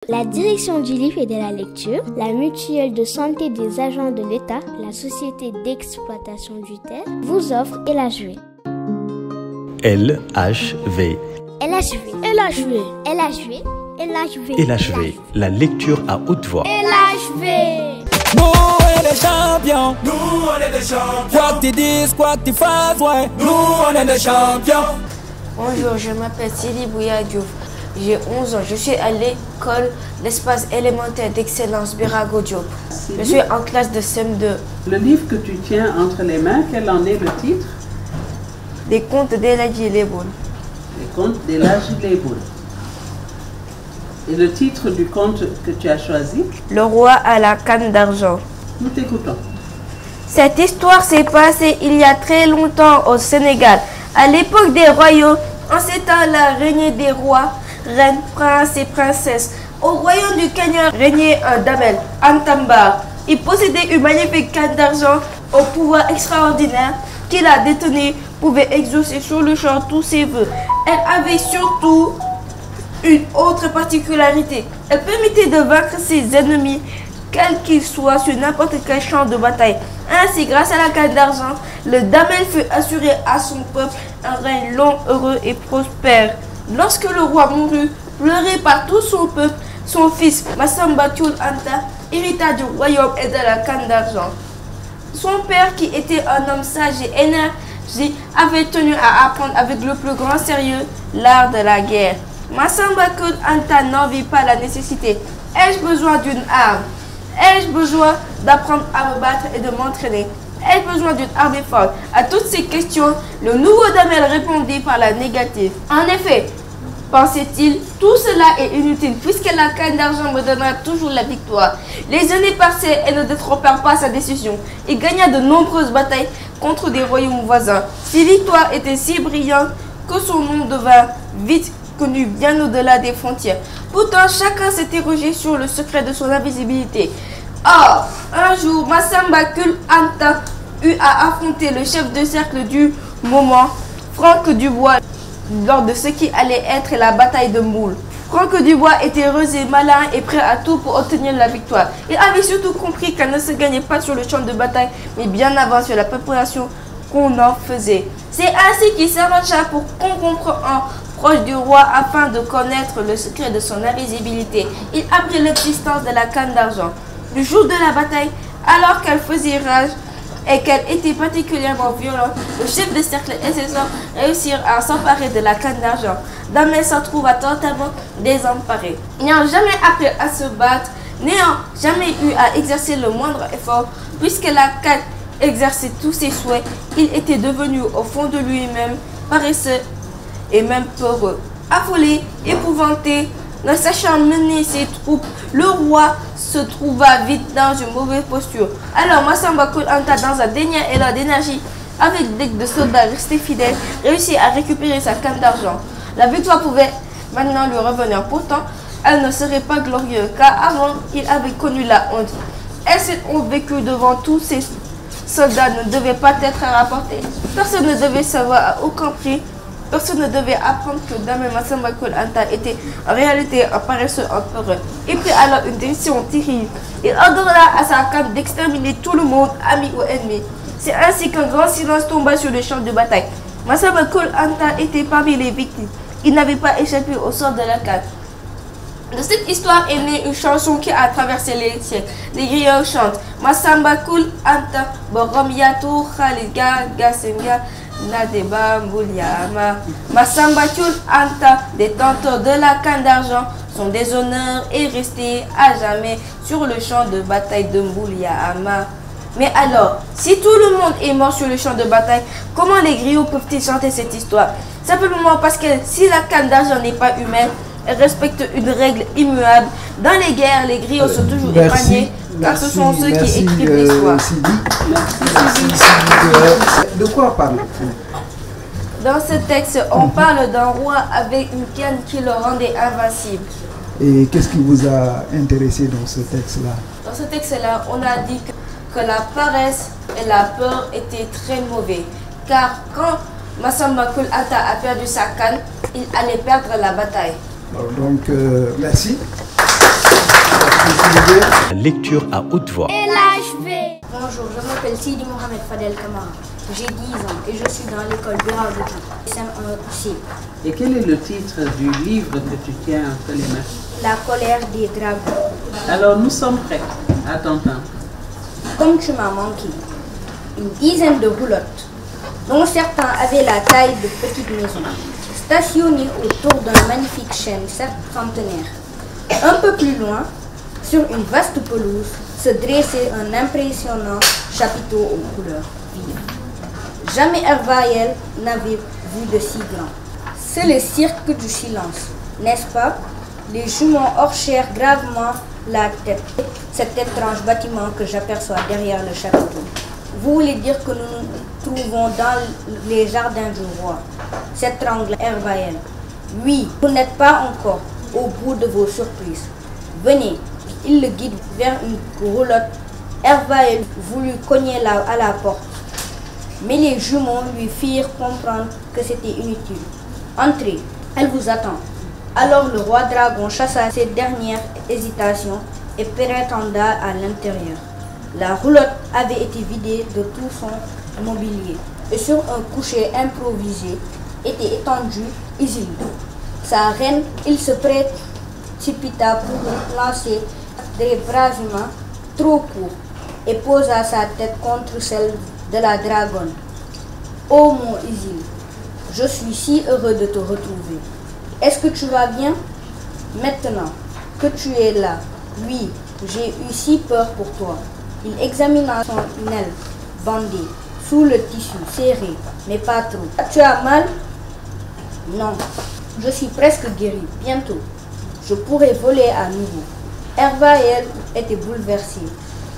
La direction du livre et de la lecture, la mutuelle de santé des agents de l'État, la société d'exploitation du terre, vous offre LHV. LHV. LHV. LHV. LHV. LHV, la lecture à haute voix. LHV. Nous on est des champions. Nous on est des champions. Quoi que tu dises, quoi que tu fasses, ouais. Nous on est des champions. Bonjour, je m'appelle Sidi Bouya Diouf. J'ai 11 ans. Je suis à l'école d'espace élémentaire d'excellence Birago Diop. Je suis en classe de CM2. Le livre que tu tiens entre les mains, quel en est le titre? Des contes d'Eladji Leboul. Les contes d'Eladji Leboul. Et le titre du conte que tu as choisi? Le roi à la canne d'argent. Nous t'écoutons. Cette histoire s'est passée il y a très longtemps au Sénégal. À l'époque des royaumes, en ces temps-là régnaient des rois, reines, princes et princesses. Au royaume du Kenya régnait un damel, Antambar. Il possédait une magnifique canne d'argent au pouvoir extraordinaire qu'il a détenu, pouvait exaucer sur le champ tous ses vœux. Elle avait surtout une autre particularité. Elle permettait de vaincre ses ennemis, quels qu'ils soient, sur n'importe quel champ de bataille. Ainsi, grâce à la canne d'argent, le damel fut assuré à son peuple un règne long, heureux et prospère. Lorsque le roi mourut, pleuré par tout son peuple, son fils Massamba Thioul Anta hérita du royaume et de la canne d'argent. Son père, qui était un homme sage et énergique, avait tenu à apprendre avec le plus grand sérieux l'art de la guerre. Massamba Thioul Anta n'en vit pas la nécessité. Ai-je besoin d'une arme? Ai-je besoin d'apprendre à me battre et de m'entraîner? Ai-je besoin d'une armée forte? À toutes ces questions, le nouveau damel répondit par la négative. En effet, pensait-il, tout cela est inutile puisque la canne d'argent me donnera toujours la victoire. Les années passaient et ne détrompèrent pas sa décision. Il gagna de nombreuses batailles contre des royaumes voisins. Ses victoires étaient si brillantes que son nom devint vite connu bien au-delà des frontières. Pourtant, chacun s'interrogeait sur le secret de son invisibilité. Or, un jour, Massamba Thioul Anta eut à affronter le chef de cercle du moment, Franck Dubois, lors de ce qui allait être la bataille de Mboul. Franck Dubois était rusé, malin et prêt à tout pour obtenir la victoire. Il avait surtout compris qu'elle ne se gagnait pas sur le champ de bataille, mais bien avant sur la préparation qu'on en faisait. C'est ainsi qu'il s'arrangea pour corrompre un proche du roi afin de connaître le secret de son invisibilité. Il apprit l'existence de la canne d'argent. Le jour de la bataille, alors qu'elle faisait rage et qu'elle était particulièrement violente, le chef de cercle et ses hommes réussirent à s'emparer de la canne d'argent. Damel s'en trouva totalement désemparé. N'ayant jamais appris à se battre, n'ayant jamais eu à exercer le moindre effort, puisque la canne exerçait tous ses souhaits, il était devenu au fond de lui-même paresseux et même peureux. Affolé, épouvanté, ne sachant mener ses troupes, le roi se trouva vite dans une mauvaise posture. Alors Massamba Thioul Anta, dans un dernier élan d'énergie, avec des de soldats restés fidèles, réussit à récupérer sa canne d'argent. La victoire pouvait maintenant lui revenir. Pourtant, elle ne serait pas glorieuse, car avant, il avait connu la honte. Et cette honte vécue devant tous ces soldats ne devait pas être rapportée. Personne ne devait savoir à aucun prix. Personne ne devait apprendre que Damel Massamba Thioul Anta était en réalité un paresseux empereur. Il prit alors une décision terrible. Il ordonna à sa canne d'exterminer tout le monde, amis ou ennemis. C'est ainsi qu'un grand silence tomba sur le champ de bataille. Massamba Thioul Anta était parmi les victimes. Il n'avait pas échappé au sort de la canne. De cette histoire est née une chanson qui a traversé les siècles. Les griots chantent Massamba Thioul Anta, Borom Yatou, Khaliga, Gasenga, Nadeba Mbouliama. Massamba Thioul Anta, détenteur de la canne d'argent, son déshonneur est resté à jamais sur le champ de bataille de Mbouliama. Mais alors, si tout le monde est mort sur le champ de bataille, comment les griots peuvent-ils chanter cette histoire? Simplement parce que si la canne d'argent n'est pas humaine, elle respecte une règle immuable. Dans les guerres, les griots sont toujours épargnés, car ce sont ceux qui écrivent l'histoire. De quoi parle-t-il? Dans ce texte, on parle d'un roi avec une canne qui le rendait invincible. Et qu'est-ce qui vous a intéressé dans ce texte-là? Dans ce texte-là, on a dit que la paresse et la peur étaient très mauvais. Car quand Massamba Thioul Anta a perdu sa canne, il allait perdre la bataille. Donc, merci. arrivez. La lecture à haute voix. LHV. Bonjour, je m'appelle Sidi Mohamed Fadel Kamara. J'ai 10 ans et je suis dans l'école Biragoudjou, CM1C. Et quel est le titre du livre que tu tiens entre les mains? La colère des dragons. Alors nous sommes prêts à t'entendre. Comme tu m'as manqué, une dizaine de roulottes, dont certains avaient la taille de petites maisons, stationnées autour d'un magnifique chêne centenaire. Un peu plus loin, sur une vaste pelouse, se dressait un impressionnant chapiteau aux couleurs vives. Jamais Hervaël n'avait vu de si grand. C'est le cirque du silence, n'est-ce pas? Les jumeaux hochèrent gravement la tête. Cet étrange bâtiment que j'aperçois derrière le chapiteau. Vous voulez dire que nous nous trouvons dans les jardins du roi? S'étrangle Hervaël. Oui, vous n'êtes pas encore au bout de vos surprises. Venez. Il le guide vers une roulotte. Hervaël voulut cogner à la porte, mais les jumeaux lui firent comprendre que c'était inutile. Entrez, elle vous attend. Alors le roi dragon chassa ses dernières hésitations et prétenda à l'intérieur. La roulotte avait été vidée de tout son mobilier et sur un coucher improvisé était étendue Isilde. Sa reine, il se précipita pour lancer des brasiments trop courts et posa sa tête contre celle de la dragonne. « Oh mon Isilde, je suis si heureux de te retrouver. Est-ce que tu vas bien? Maintenant que tu es là, oui, j'ai eu si peur pour toi. » Il examina son aile bandée, sous le tissu serré, mais pas trop. « Tu as mal? » « Non, je suis presque guéri. Bientôt, je pourrai voler à nouveau. » Hervaël était bouleversé.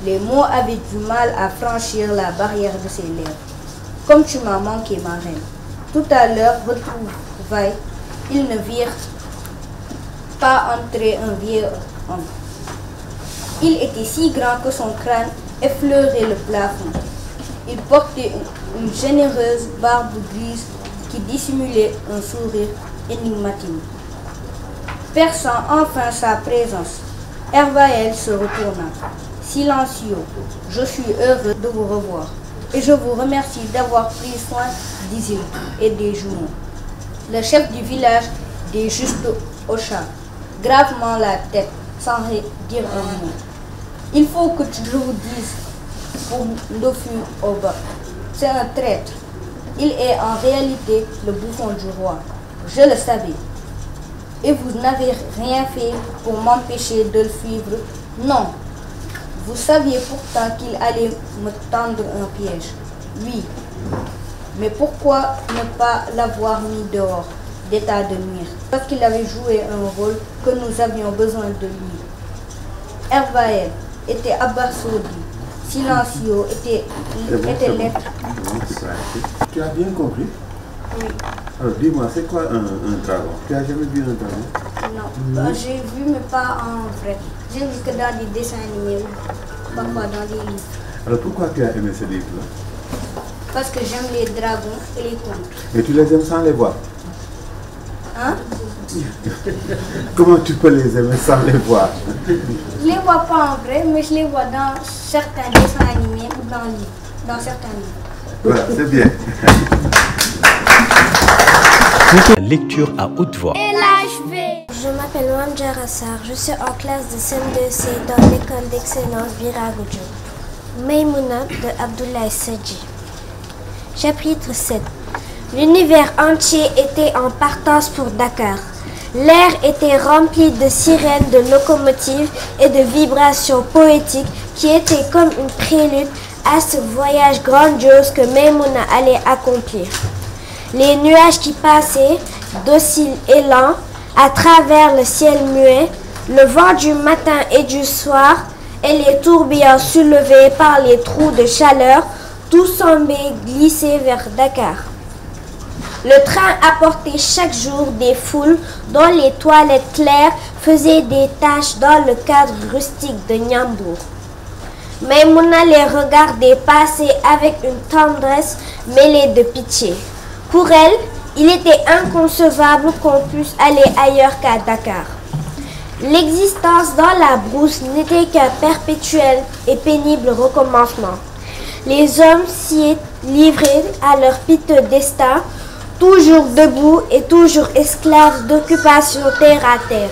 Les mots avaient du mal à franchir la barrière de ses lèvres. « Comme tu m'as manqué, ma reine. » Tout à l'heure, retrouvailles, ils ne virent pas entrer un vieux homme. Il était si grand que son crâne effleurait le plafond. Il portait une généreuse barbe grise qui dissimulait un sourire énigmatique. Perçant enfin sa présence, Hervaël se retourna. Silencieux, je suis heureux de vous revoir et je vous remercie d'avoir pris soin d'Isilde et des jumeaux. Le chef du village des Justes hocha gravement la tête sans dire un mot. Il faut que je vous dise pour Ndofu Oba, c'est un traître. Il est en réalité le bouffon du roi. Je le savais. Et vous n'avez rien fait pour m'empêcher de le suivre? Non. Vous saviez pourtant qu'il allait me tendre un piège. Oui. Mais pourquoi ne pas l'avoir mis dehors d'état de nuire? Parce qu'il avait joué un rôle que nous avions besoin de lui. Hervaël était abasourdi, silencieux, était lettre. Tu as bien compris? Oui. Alors dis-moi, c'est quoi un dragon? Tu as jamais vu un dragon? Non, j'ai vu mais pas en vrai. J'ai vu que dans des dessins animés, parfois dans des livres. Alors pourquoi tu as aimé ce livre-là? Parce que j'aime les dragons et les contes. Mais tu les aimes sans les voir? Hein? Comment tu peux les aimer sans les voir? Je les vois pas en vrai, mais je les vois dans certains dessins animés ou dans certains livres. Voilà, c'est bien. La lecture à haute voix. LHV. Je m'appelle Wamja Rassar, je suis en classe de CM2C dans l'école d'excellence Biragoudjou. Maïmouna de Abdoulaye Sadji. Chapitre 7. L'univers entier était en partance pour Dakar. L'air était rempli de sirènes, de locomotives et de vibrations poétiques qui étaient comme une prélude à ce voyage grandiose que Maïmouna allait accomplir. Les nuages qui passaient, dociles et lents, à travers le ciel muet, le vent du matin et du soir, et les tourbillons soulevés par les trous de chaleur, tout semblait glisser vers Dakar. Le train apportait chaque jour des foules dont les toilettes claires faisaient des taches dans le cadre rustique de Niambour. Maïmouna les regardait passer avec une tendresse mêlée de pitié. Pour elle, il était inconcevable qu'on puisse aller ailleurs qu'à Dakar. L'existence dans la brousse n'était qu'un perpétuel et pénible recommencement. Les hommes s'y livraient à leur piteux destin, toujours debout et toujours esclaves d'occupations terre à terre.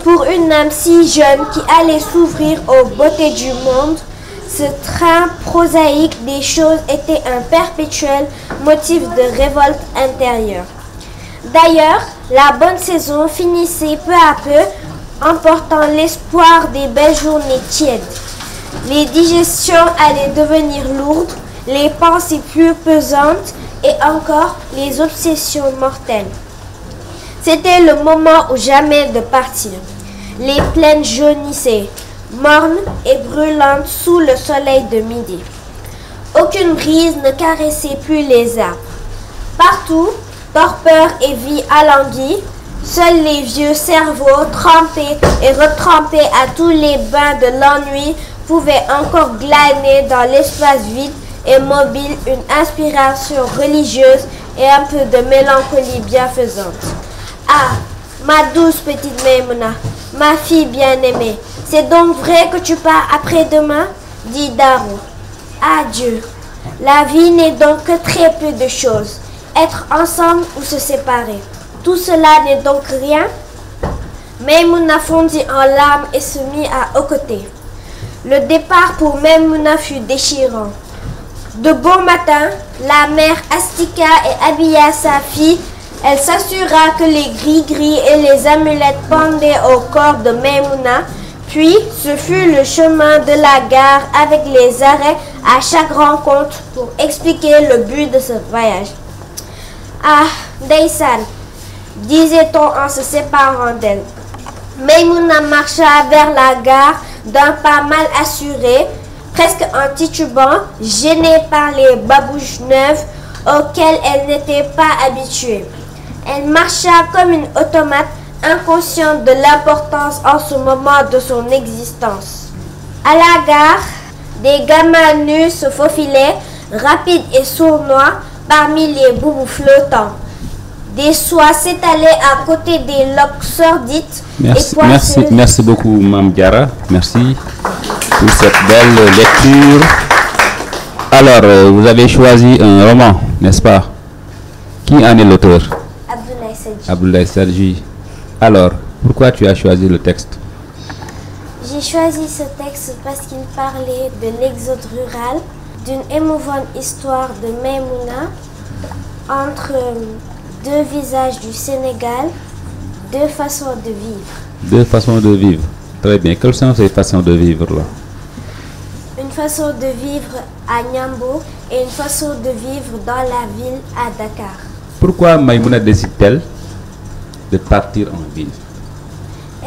Pour une âme si jeune qui allait s'ouvrir aux beautés du monde, ce train prosaïque des choses était un perpétuel motif de révolte intérieure. D'ailleurs, la bonne saison finissait peu à peu, emportant l'espoir des belles journées tièdes. Les digestions allaient devenir lourdes, les pensées plus pesantes et encore les obsessions mortelles. C'était le moment ou jamais de partir. Les plaines jaunissaient, mornes et brûlantes sous le soleil de midi. Aucune brise ne caressait plus les arbres. Partout, torpeur et vie alanguie, seuls les vieux cerveaux trempés et retrempés à tous les bains de l'ennui pouvaient encore glaner dans l'espace vide et mobile une inspiration religieuse et un peu de mélancolie bienfaisante. Ah, ma douce petite Maimouna, ma fille bien-aimée, c'est donc vrai que tu pars après-demain, dit Darou. Adieu. La vie n'est donc que très peu de choses. Être ensemble ou se séparer. Tout cela n'est donc rien. Maimouna fondit en larmes et se mit à hoqueter. Le départ pour Maimouna fut déchirant. De bon matin, la mère astiqua et habilla sa fille. Elle s'assura que les gris-gris et les amulettes pendaient au corps de Maimouna. Puis, ce fut le chemin de la gare avec les arrêts à chaque rencontre pour expliquer le but de ce voyage. Ah, Ndeysaan, disait-on en se séparant d'elle. Maimouna marcha vers la gare d'un pas mal assuré, presque en titubant, gênée par les babouches neuves auxquelles elle n'était pas habituée. Elle marcha comme une automate, inconsciente de l'importance en ce moment de son existence. À la gare, des gamins nus se faufilaient, rapides et sournois, parmi les boubous flottants. Des soies s'étalaient à côté des loques sordites et poisseuses. Merci beaucoup, Mme Diarra. Merci pour cette belle lecture. Alors, vous avez choisi un roman, n'est-ce pas? Qui en est l'auteur? Abdoulaye Sedji. Abdoulaye Sedji. Alors, pourquoi tu as choisi le texte? J'ai choisi ce texte parce qu'il parlait de l'exode rural, d'une émouvante histoire de Maimouna entre deux visages du Sénégal, deux façons de vivre. Deux façons de vivre. Très bien. Quelles sont ces façons de vivre là? Une façon de vivre à Niambo et une façon de vivre dans la ville à Dakar. Pourquoi Maimouna décide-t-elle de partir en ville?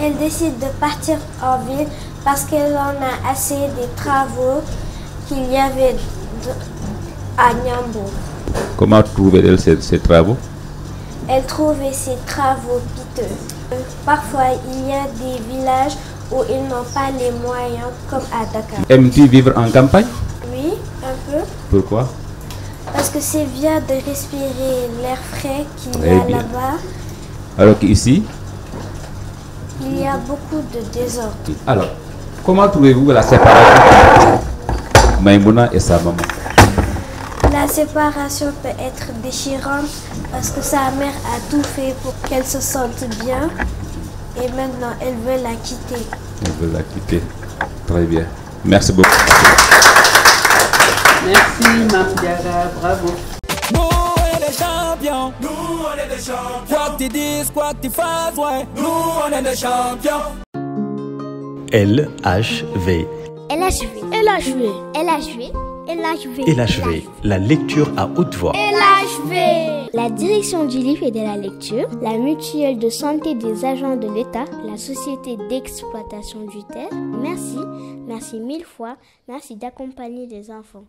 Elle décide de partir en ville parce qu'elle en a assez des travaux qu'il y avait à Niambo. Comment trouvait-elle ces travaux? Elle trouvait ces travaux piteux. Parfois, il y a des villages où ils n'ont pas les moyens, comme à Dakar. Aimes-tu vivre en campagne? Oui, un peu. Pourquoi? Parce que c'est bien de respirer l'air frais qu'il y a là-bas. Alors qu'ici? Il y a beaucoup de désordre. Alors, comment trouvez-vous la séparation entre Maimouna et sa maman? La séparation peut être déchirante parce que sa mère a tout fait pour qu'elle se sente bien et maintenant elle veut la quitter. Elle veut la quitter. Très bien. Merci beaucoup. Merci, Mme Diarra. Bravo. Nous, on est des champions. Nous, on est des champions. Quoi que tu dises, quoi que tu fasses, ouais. Nous, on est des champions. LHV. LHV. LHV. LHV. LHV, la lecture à haute voix. LHV. La direction du livre et de la lecture, la mutuelle de santé des agents de l'État, la société d'exploitation du terre. Merci, merci mille fois, merci d'accompagner les enfants.